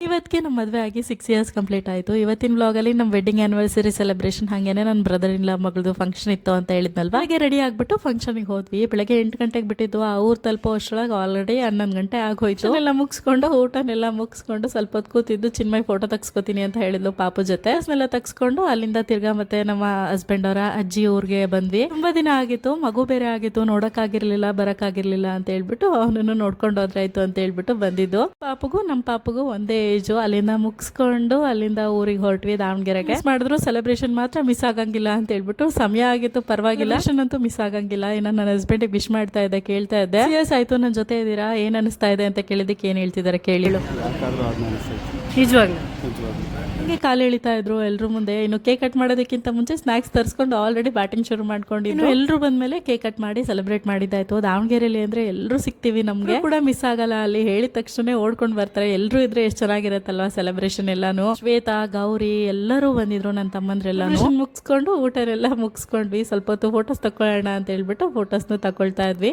ಇವತ್ತಿಗೆ ನಮ್ಮ ಮದುವೆ ಆಗಿ 6 ಇಯರ್ಸ್ ಕಂಪ್ಲೀಟ್ ಆಯಿತು. ಇವತ್ತಿನ ವ್ಲಾಗಲ್ಲಿ ನಮ್ಮ ವೆಡ್ಡಿಂಗ್ ಆ್ಯನಿವರ್ಸರಿ ಸೆಲೆಬ್ರೇಷನ್ ಹಾಗೇನೆ ನನ್ನ ಬ್ರದರ್ ಇನ್ ಲಾ ಮಗಳದು ಫಂಕ್ಷನ್ ಇತ್ತು ಅಂತ ಹೇಳಿದ್ನಲ್ವಾ. ಹಾಗೆ ರೆಡಿ ಆಗಿಬಿಟ್ಟು ಫಂಕ್ಷನ್ಗೆ ಹೋದ್ವಿ. ಬೆಳಗ್ಗೆ 8 ಗಂಟೆಗೆ ಬಿಟ್ಟಿದ್ದು. ಆ ಊರು ತಲುಪೋ ಅಷ್ಟರೊಳಗೆ ಆಲ್ರೆಡಿ 11 ಗಂಟೆ ಆಗೋಯ್ತು. ಎಲ್ಲ ಮುಗಿಸ್ಕೊಂಡು ಊಟನೆಲ್ಲ ಮುಗಿಸ್ಕೊಂಡು ಸ್ವಲ್ಪ ಹೊತ್ತು ಕೂತಿದ್ದು ಚಿನ್ಮಯ್ ಫೋಟೋ ತೆಗ್ಸ್ಕೊತೀನಿ ಅಂತ ಹೇಳಿದ್ಲು ಪಾಪು ಜೊತೆ. ಅದನ್ನೆಲ್ಲ ತೆಗ್ಸ್ಕೊಂಡು ಅಲ್ಲಿಂದ ತಿರ್ಗಾ ಮತ್ತೆ ನಮ್ಮ ಹಸ್ಬೆಂಡ್ ಅವರ ಅಜ್ಜಿ ಊರಿಗೆ ಬಂದ್ವಿ. ತುಂಬಾ ದಿನ ಆಗಿತ್ತು, ಮಗು ಬೇರೆ ಆಗಿತ್ತು, ನೋಡೋಕ್ಕಾಗಿರ್ಲಿಲ್ಲ ಬರೋಕ್ಕಾಗಿರ್ಲಿಲ್ಲ ಅಂತ ಹೇಳ್ಬಿಟ್ಟು ಅವನನ್ನು ನೋಡ್ಕೊಂಡು ಹೋದ್ರಾಯ್ತು ಅಂತ ಹೇಳ್ಬಿಟ್ಟು ಬಂದಿದ್ದು. ನಮ್ಮ ಪಾಪುಗೂ ಒಂದೇ ಏಜು. ಅಲ್ಲಿಂದ ಮುಗಿಸ್ಕೊಂಡು ಅಲ್ಲಿಂದ ಊರಿಗೆ ಹೊರಟ್ವಿ ದಾವಣಗೆರೆಗೆ. ಮಾಡಿದ್ರು ಸೆಲೆಬ್ರೇಷನ್ ಮಾತ್ರ ಮಿಸ್ ಆಗಂಗಿಲ್ಲ ಅಂತ ಹೇಳ್ಬಿಟ್ಟು ಸಮಯ ಆಗಿತ್ತು ಪರವಾಗಿಲ್ಲ, ಅಂತೂ ಮಿಸ್ ಆಗಂಗಿಲ್ಲ. ಇನ್ನು ನನ್ನ ಹಸ್ಬೆಂಡಿಗೆ ವಿಶ್ ಮಾಡ್ತಾ ಇದ್ದೆ, ಕೇಳ್ತಾ ಇದ್ದೆ ಸಿಎಸ್ ಆಯ್ತು ನನ್ನ ಜೊತೆ ಇದ್ದೀರಾ, ಏನ್ ಅನಿಸ್ತಾ ಇದೆ ಅಂತ ಕೇಳಿದಕ್ಕೆ ಏನ್ ಹೇಳ್ತಿದ್ದಾರೆ ಕೇಳಿಳು. ನಿಜವಾಗ್ಲೂ ಹಂಗೆ ಕಾಲು ಎಳಿತಾ ಇದ್ರು ಎಲ್ರು ಮುಂದೆ. ಇನ್ನು ಕೇಕ್ ಕಟ್ ಮಾಡೋದಕ್ಕಿಂತ ಮುಂಚೆ ಸ್ನಾಕ್ಸ್ ತರಿಸ್ಕೊಂಡು ಆಲ್ರೆಡಿ ಬ್ಯಾಟಿಂಗ್ ಶುರು ಮಾಡ್ಕೊಂಡಿದ್ರು. ಎಲ್ಲರೂ ಬಂದ್ಮೇಲೆ ಕೇಕ್ ಕಟ್ ಮಾಡಿ ಸೆಲೆಬ್ರೇಟ್ ಮಾಡಿದ್ದಾಯ್ತು. ದಾವಣಗೆರೆಯಲ್ಲಿ ಅಂದ್ರೆ ಎಲ್ಲರೂ ಸಿಗ್ತೀವಿ, ನಮ್ಗೆ ಕೂಡ ಮಿಸ್ ಆಗಲ್ಲ. ಅಲ್ಲಿ ಹೇಳಿದ ತಕ್ಷಣ ಓಡ್ಕೊಂಡು ಬರ್ತಾರೆ. ಎಲ್ಲರೂ ಇದ್ರೆ ಎಷ್ಟು ಚೆನ್ನಾಗಿರತ್ತಲ್ವಾ ಸೆಲೆಬ್ರೇಷನ್ ಎಲ್ಲಾನು. ಶ್ವೇತಾ, ಗೌರಿ ಎಲ್ಲರೂ ಬಂದಿದ್ರು, ನನ್ನ ತಮ್ಮಂದ್ರೆಲ್ಲಾನು. ಮುಗಿಸ್ಕೊಂಡು ಊಟನೆಲ್ಲ ಮುಗಿಸ್ಕೊಂಡ್ವಿ. ಸ್ವಲ್ಪ ಹೊತ್ತು ಫೋಟೋಸ್ ತಕೊಳ್ಳೋಣ ಅಂತ ಹೇಳ್ಬಿಟ್ಟು ಫೋಟೋಸ್ನು ತಕೊಳ್ತಾ ಇದ್ವಿ.